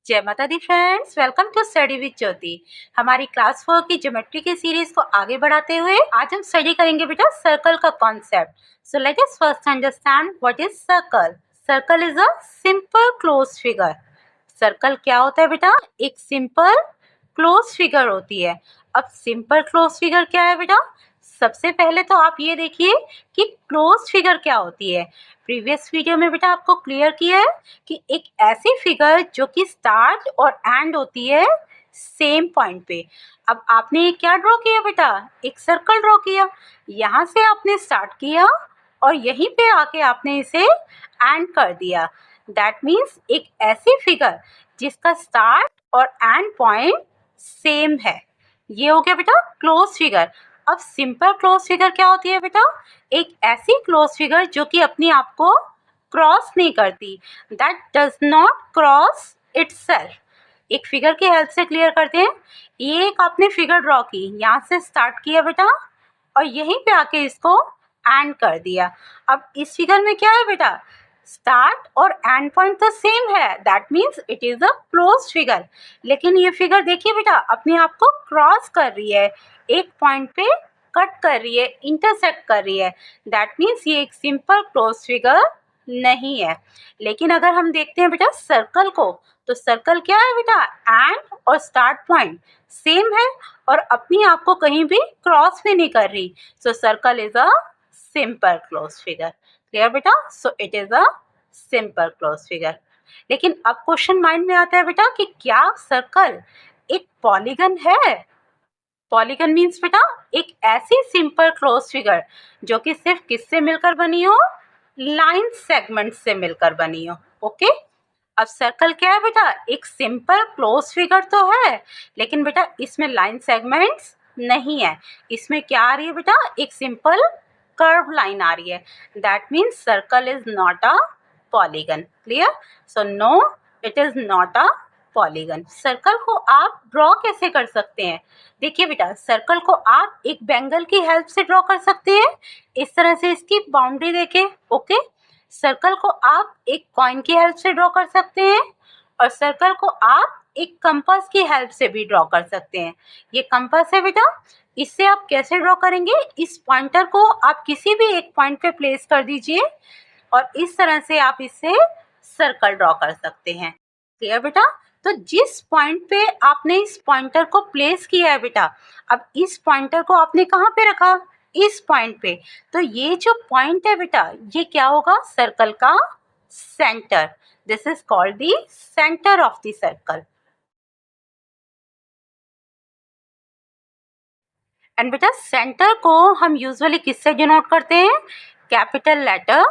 जय माता दी friends, welcome to study with Jyoti. हमारी क्लास 4 की ज्योमेट्री की सीरीज को आगे बढ़ाते हुए आज हम स्टडी करेंगे बेटा सर्कल का concept. So let us first understand what is circle. Circle is a simple close figure. Circle क्या होता है बेटा? एक सिंपल क्लोज फिगर होती है। अब सिंपल क्लोज फिगर क्या है बेटा? सबसे पहले तो आप ये देखिए कि क्लोज फिगर क्या होती है। प्रीवियस वीडियो में बेटा आपको क्लियर किया है कि एक ऐसी फिगर जो कि स्टार्ट और एंड होती है सेम पॉइंट पे। अब आपने क्या ड्रॉ किया बेटा? एक सर्कल ड्रॉ किया। यहाँ से आपने स्टार्ट किया और यहीं पे आके आपने इसे एंड कर दिया। दैट मीन्स एक ऐसी फिगर जिसका स्टार्ट और एंड पॉइंट सेम है। ये हो गया बेटा क्लोज फिगर। अब सिंपल क्लोज फिगर क्या होती है बेटा? एक ऐसी क्लोज फिगर जो कि अपने आप को क्रॉस नहीं करती, that does not cross itself. एक फिगर की हेल्प से क्लियर करते हैं। ये एक आपने फिगर ड्रॉ की, यहाँ से स्टार्ट किया बेटा और यहीं पे आके इसको एंड कर दिया। अब इस फिगर में क्या है बेटा? स्टार्ट और एंड पॉइंट तो सेम है, that means it is a close figure. लेकिन ये फिगर देखिए बेटा अपने आप को क्रॉस कर रही है, एक पॉइंट पे कट कर रही है, इंटरसेक्ट कर रही है। दैट मीन्स ये एक सिंपल क्लोज फिगर नहीं है। लेकिन अगर हम देखते हैं बेटा सर्कल को, तो सर्कल क्या है बेटा? एंड और स्टार्ट पॉइंट सेम है और अपनी आप को कहीं भी क्रॉस भी नहीं कर रही। So circle is a simple close figure. Clear बेटा? So it is a simple close figure. लेकिन अब क्वेश्चन माइंड में आता है बेटा कि क्या सर्कल एक पॉलीगन है? पॉलीगन मीन्स बेटा एक ऐसी सिंपल क्लोज फिगर जो कि सिर्फ किससे मिलकर बनी हो? लाइन सेगमेंट से मिलकर बनी हो। ओके, अब सर्कल क्या है बेटा? एक सिंपल क्लोज फिगर तो है, लेकिन बेटा इसमें लाइन सेगमेंट्स नहीं है। इसमें क्या आ रही है बेटा? एक सिंपल कर्व लाइन आ रही है। That means circle is not a polygon. Clear? So no, it is not a polygon. Circle को आप ड्रॉ कैसे कर सकते हैं? देखिए बेटा सर्कल को आप एक बैंगल की हेल्प से ड्रॉ कर सकते हैं। इस तरह से इसकी बाउंड्री देके। ओके, सर्कल को आप एक कॉइन की हेल्प से ड्रॉ कर सकते हैं और सर्कल को आप एक कंपास की हेल्प से भी ड्रॉ कर सकते हैं। ये कंपास है बेटा, इससे आप कैसे ड्रॉ करेंगे? इस पॉइंटर को आप किसी भी एक पॉइंट पे प्लेस कर दीजिए और इस तरह से आप इससे सर्कल ड्रॉ कर सकते हैं। क्लियर बेटा? तो जिस पॉइंट पे आपने इस पॉइंटर को प्लेस किया है बेटा, अब इस पॉइंटर को आपने कहाँ पे रखा? इस पॉइंट पे। तो ये जो पॉइंट है बेटा ये क्या होगा? सर्कल का centre. This is called the centre of the circle. And बेटा सेंटर को हम यूजुअली किससे डिनोट करते हैं? कैपिटल लेटर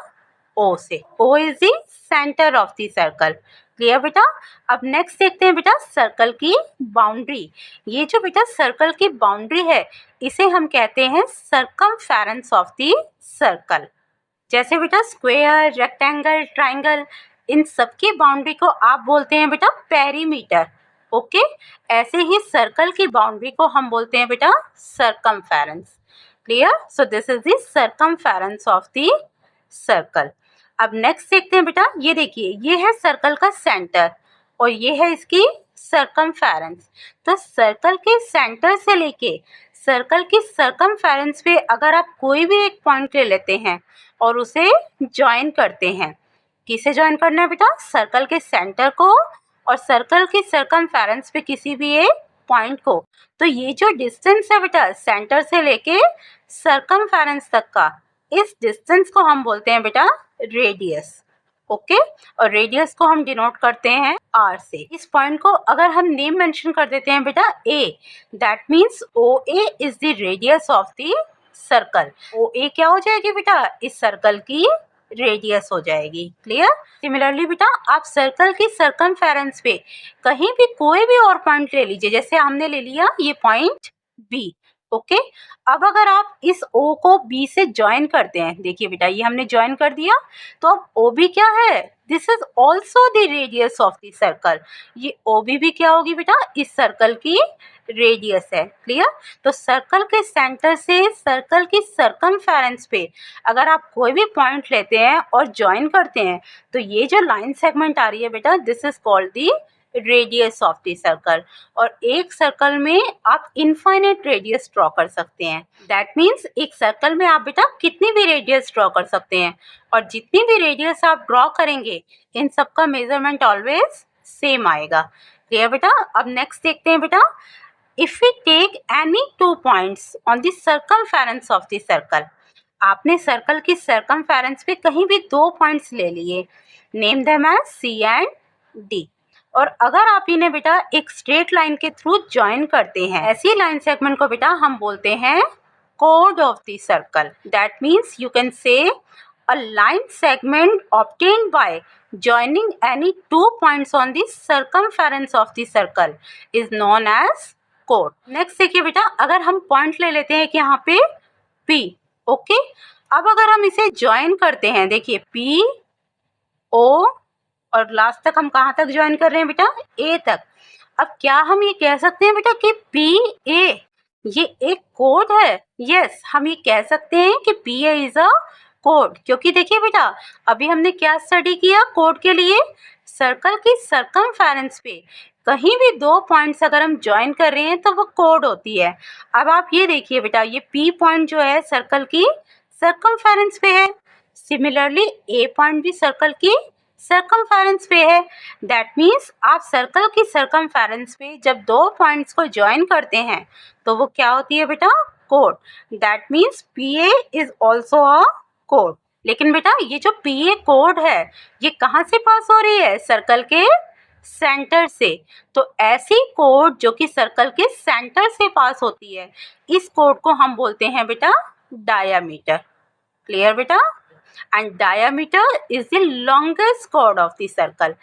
ओ से। O is the centre of the circle. Clear बेटा? अब नेक्स्ट देखते हैं बेटा सर्कल की बाउंड्री। ये जो बेटा सर्कल की बाउंड्री है इसे हम कहते हैं सर्कमफेरेंस ऑफ द सर्कल। जैसे बेटा स्क्वायर, रेक्टेंगल, ट्राइंगल, इन सब की बाउंड्री को आप बोलते हैं बेटा पेरीमीटर। ओके, ऐसे ही सर्कल की बाउंड्री को हम बोलते हैं बेटा circumference. Clear? So this is the circumference of the circle. अब नेक्स्ट देखते हैं बेटा, ये देखिए ये है सर्कल का सेंटर और ये है इसकी सर्कमफेरेंस। तो सर्कल के सेंटर से लेके सर्कल की सर्कमफेरेंस पे अगर आप कोई भी एक पॉइंट ले लेते हैं और उसे ज्वाइन करते हैं, किसे ज्वाइन करना है बेटा? सर्कल के सेंटर को और सर्कल की सर्कमफेरेंस पे किसी भी एक पॉइंट को। तो ये जो डिस्टेंस है बेटा सेंटर से लेके सर्कमफेरेंस तक का, इस डिस्टेंस को हम बोलते हैं बेटा रेडियस। ओके, और रेडियस को हम डिनोट करते हैं आर से। इस पॉइंट को अगर हम नेम मेंशन कर देते हैं बेटा A, that means O A is the radius of the circle. O A क्या हो जाएगी बेटा? इस सर्कल की रेडियस हो जाएगी। क्लियर? सिमिलरली बेटा आप सर्कल की सर्कमफेरेंस पे कहीं भी कोई भी और पॉइंट ले लीजिए। जैसे हमने ले लिया ये पॉइंट बी। ओके, अब अगर आप इस O को B से ज्वाइन करते हैं, देखिए बेटा ये हमने ज्वाइन कर दिया, तो अब OB क्या है? This is also the radius of the circle. ये OB भी क्या होगी बेटा? इस सर्कल की रेडियस है। क्लियर? तो सर्कल के सेंटर से सर्कल की सर्कमफेरेंस पे अगर आप कोई भी पॉइंट लेते हैं और ज्वाइन करते हैं तो ये जो लाइन सेगमेंट आ रही है बेटा this is called the radius of the circle, और एक सर्कल में आप इनफाइनाइट रेडियस ड्रॉ कर सकते हैं। दैट मीन्स एक सर्कल में आप बेटा कितनी भी रेडियस ड्रॉ कर सकते हैं, और जितनी भी रेडियस आप ड्रॉ करेंगे इन सब का मेजरमेंट ऑलवेज सेम आएगा। क्लियर बेटा? अब नेक्स्ट देखते हैं बेटा, if we take any 2 points on the circumference of the circle. आपने सर्कल की सर्कमफेरेंस पे कहीं भी 2 पॉइंट्स ले लिए, name them as C and D, और अगर आप इन्हें बेटा एक स्ट्रेट लाइन के थ्रू ज्वाइन करते हैं, ऐसी लाइन सेगमेंट को बेटा हम बोलते हैं chord of the circle. That means you can say a line segment obtained by joining any 2 points on the circumference of the circle is known as chord. Next देखिए बेटा, अगर हम पॉइंट ले लेते हैं कि यहाँ पे P, ओके, अब अगर हम इसे ज्वाइन करते हैं, देखिए P O और लास्ट तक हम कहाँ तक ज्वाइन कर रहे हैं बेटा? A तक। अब क्या हम ये कह सकते हैं बेटा कि PA ये एक कोड है? यस, हम ये कह सकते हैं कि PA इज अ कोड, क्योंकि देखिए बेटा अभी हमने क्या स्टडी किया कोड के लिए, सर्कल की सर्कमफेरेंस पे कहीं भी 2 पॉइंट्स अगर हम ज्वाइन कर रहे हैं तो वो कोड होती है। अब आप ये देखिए बेटा, ये P पॉइंट जो है सर्कल की सर्कमफेरेंस पे है, सिमिलरली A पॉइंट भी सर्कल की सर्कमफेरेंस पे है। दैट मीन्स आप सर्कल की सर्कमफेरेंस पे जब 2 पॉइंट्स को ज्वाइन करते हैं तो वो क्या होती है बेटा? Code. That means PA is also a code. लेकिन बेटा ये जो PA कोड है ये कहाँ से पास हो रही है? सर्कल के सेंटर से। तो ऐसी कोड जो कि सर्कल के सेंटर से पास होती है, इस कोड को हम बोलते हैं बेटा डायामीटर। क्लियर बेटा? And diameter is the longest code of the circle.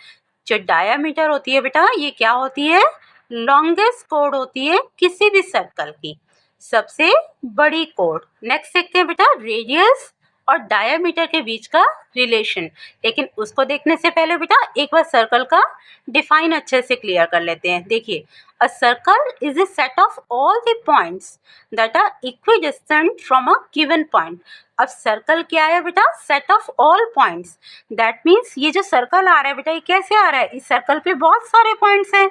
जो डायामीटर होती है बेटा ये क्या होती है? लॉन्गेस्ट कोड होती है किसी भी सर्कल की, सबसे बड़ी कोड। नेक्स्ट देखते हैं बेटा रेडियस और डायामीटर के बीच का रिलेशन, लेकिन उसको देखने से पहले बेटा एक बार सर्कल का डिफाइन अच्छे से क्लियर कर लेते हैं। देखिए, a circle is a set of all the points that are equidistant from a given point. अब सर्कल क्या है बेटा? Set of all points. That means ये जो सर्कल आ रहा है बेटा ये कैसे आ रहा है? इस सर्कल पे बहुत सारे पॉइंट्स हैं,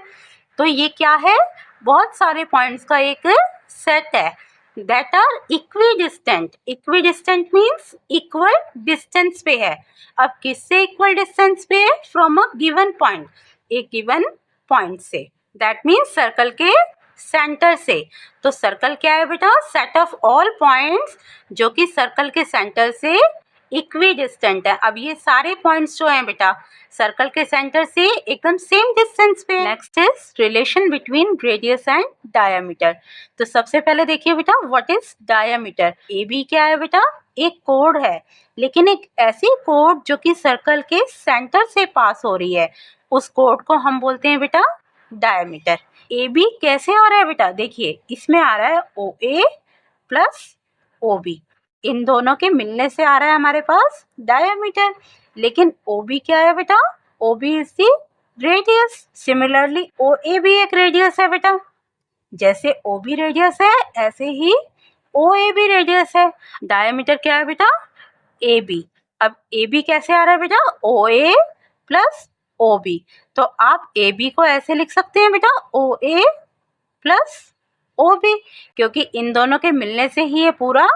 तो ये क्या है? बहुत सारे पॉइंट्स का एक सेट है that are equidistant. Equidistant means equal distance पे है। अब किससे इक्वल डिस्टेंस पे है? फ्रॉम अ गिवन पॉइंट, एक गिवन पॉइंट से। दैट मीन्स सर्कल के सेंटर से। तो सर्कल क्या है बेटा? सेट ऑफ ऑल पॉइंट्स जो कि सर्कल के सेंटर से इक्विडिस्टेंट है। अब ये सारे पॉइंट्स जो हैं बेटा सर्कल के सेंटर से एकदम सेम डिस्टेंस पे। Next is relation between radius and diameter. तो सबसे पहले देखिए बेटा व्हाट इज डायामीटर। AB क्या है बेटा? एक कोड है, लेकिन एक ऐसी कोड जो कि सर्कल के सेंटर से पास हो रही है, उस कोड को हम बोलते हैं बेटा डायामीटर। AB कैसे आ रहा है बेटा? देखिए इसमें आ रहा है OA प्लस OB, इन दोनों के मिलने से आ रहा है हमारे पास डायामीटर। लेकिन OB क्या है बेटा? OB is the radius. Similarly OA भी एक रेडियस है बेटा, जैसे OB रेडियस है ऐसे ही OA भी रेडियस है। डायामीटर क्या है बेटा? AB। अब AB कैसे आ रहा है बेटा? OA plus OB। तो आप AB को ऐसे लिख सकते हैं बेटा OA प्लस OB, क्योंकि इन दोनों के मिलने से ही ये पूरा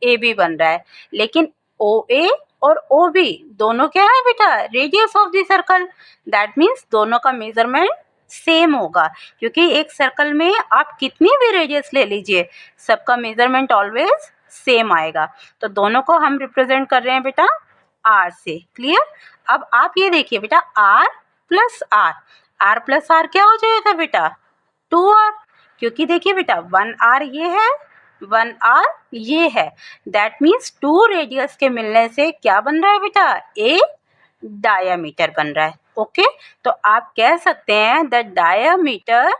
AB बन रहा है। लेकिन OA और OB दोनों क्या है बेटा? Radius of the circle. That means दोनों का मेजरमेंट सेम होगा, क्योंकि एक सर्कल में आप कितनी भी रेडियस ले लीजिए सबका मेजरमेंट ऑलवेज सेम आएगा। तो दोनों को हम रिप्रेजेंट कर रहे हैं बेटा R से। क्लियर? अब आप ये देखिए बेटा R plus R, R plus R क्या हो जाएगा बेटा? 2R, क्योंकि देखिए बेटा 1R ये है 1R ये है। दैट मीन्स 2 रेडियस के मिलने से क्या बन रहा है बेटा? ए डायामीटर बन रहा है। ओके, तो आप कह सकते हैं that diameter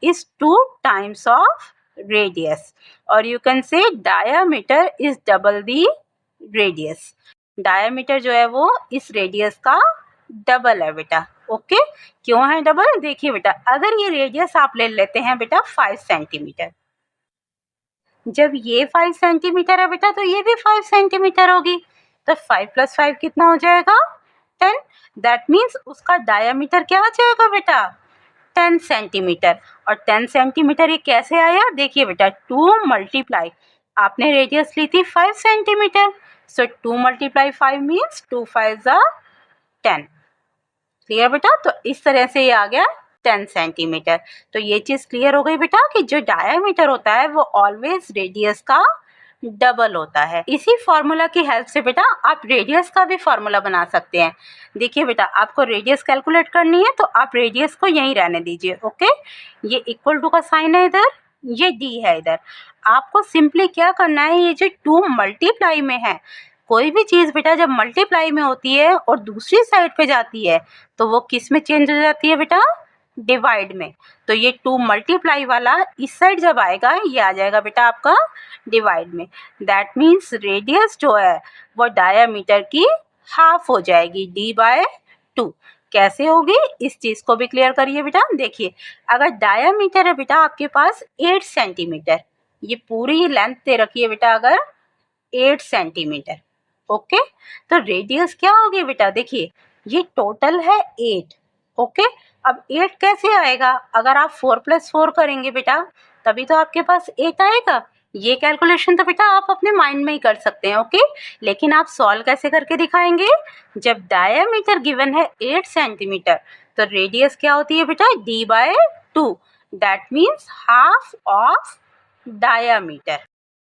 is 2 times of radius, और you can say diameter is double the radius. Diameter जो है वो इस रेडियस का डबल है बेटा। ओके, क्यों है डबल? देखिए बेटा अगर ये रेडियस आप ले लेते हैं बेटा 5 सेंटीमीटर, जब ये 5 सेंटीमीटर है बेटा तो ये भी 5 सेंटीमीटर होगी, तो 5 प्लस 5 कितना हो जाएगा? 10। दैट मीन्स उसका डायामीटर क्या हो जाएगा बेटा? 10 सेंटीमीटर। और 10 सेंटीमीटर ये कैसे आया, देखिए बेटा 2 मल्टीप्लाई, आपने रेडियस ली थी 5 सेंटीमीटर, सो 2 मल्टीप्लाई 5 मीन्स 2 5 ज़ा 10। क्लियर बेटा, तो इस तरह से ये आ गया 10 सेंटीमीटर। तो ये चीज़ क्लियर हो गई बेटा कि जो डायमीटर होता है वो ऑलवेज रेडियस का डबल होता है। इसी फॉर्मूला की हेल्प से बेटा आप रेडियस का भी फॉर्मूला बना सकते हैं। देखिए बेटा, आपको रेडियस कैलकुलेट करनी है तो आप रेडियस को यहीं रहने दीजिए। ओके, ये इक्वल टू का साइन है इधर, ये डी है इधर। आपको सिंपली क्या करना है, ये जो 2 मल्टीप्लाई में है, कोई भी चीज़ बेटा जब मल्टीप्लाई में होती है और दूसरी साइड पे जाती है तो वो किस में चेंज हो जाती है बेटा, डिवाइड में। तो ये 2 मल्टीप्लाई वाला इस साइड जब आएगा ये आ जाएगा बेटा आपका डिवाइड में। दैट मीन्स रेडियस जो है वो डायामीटर की हाफ हो जाएगी, d/2। कैसे होगी इस चीज़ को भी क्लियर करिए बेटा। देखिए, अगर डायामीटर है बेटा आपके पास 8 सेंटीमीटर, ये पूरी लेंथ दे रखी है बेटा अगर 8 सेंटीमीटर, ओके, तो रेडियस क्या होगी बेटा, देखिए ये टोटल है 8। ओके, अब 8 कैसे आएगा, अगर आप 4 + 4 करेंगे बेटा तभी तो आपके पास 8 आएगा। ये कैलकुलेशन तो बेटा आप अपने माइंड में ही कर सकते हैं। ओके, लेकिन आप सॉल्व कैसे करके दिखाएंगे, जब डायमीटर गिवन है 8 सेंटीमीटर तो रेडियस क्या होती है बेटा, d/2। That means half of diameter.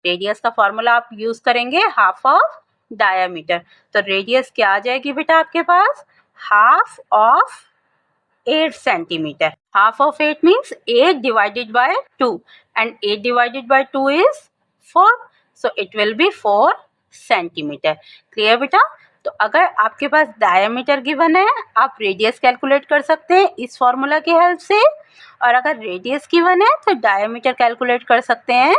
Radius का फॉर्मूला आप यूज करेंगे हाफ ऑफ डायमीटर, तो रेडियस क्या आ जाएगी बेटा आपके पास, half of 8 centimetre. Half of 8 means 8 divided by 2 and 8 divided by 2 is 4, so it will be 4 centimetre. Clear बेटा, तो अगर आपके पास डायमीटर गिवन है आप रेडियस कैलकुलेट कर सकते हैं इस फॉर्मूला की हेल्प से, और अगर रेडियस गिवन है तो डायमीटर कैलकुलेट कर सकते हैं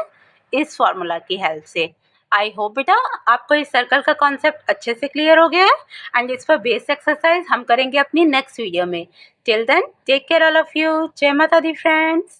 इस फॉर्मूला की हेल्प से। आई होप बेटा आपको इस सर्कल का कॉन्सेप्ट अच्छे से क्लियर हो गया है, एंड इस पर बेस एक्सरसाइज हम करेंगे अपनी नेक्स्ट वीडियो में। Till then take care all of you. जय माता दी फ्रेंड्स।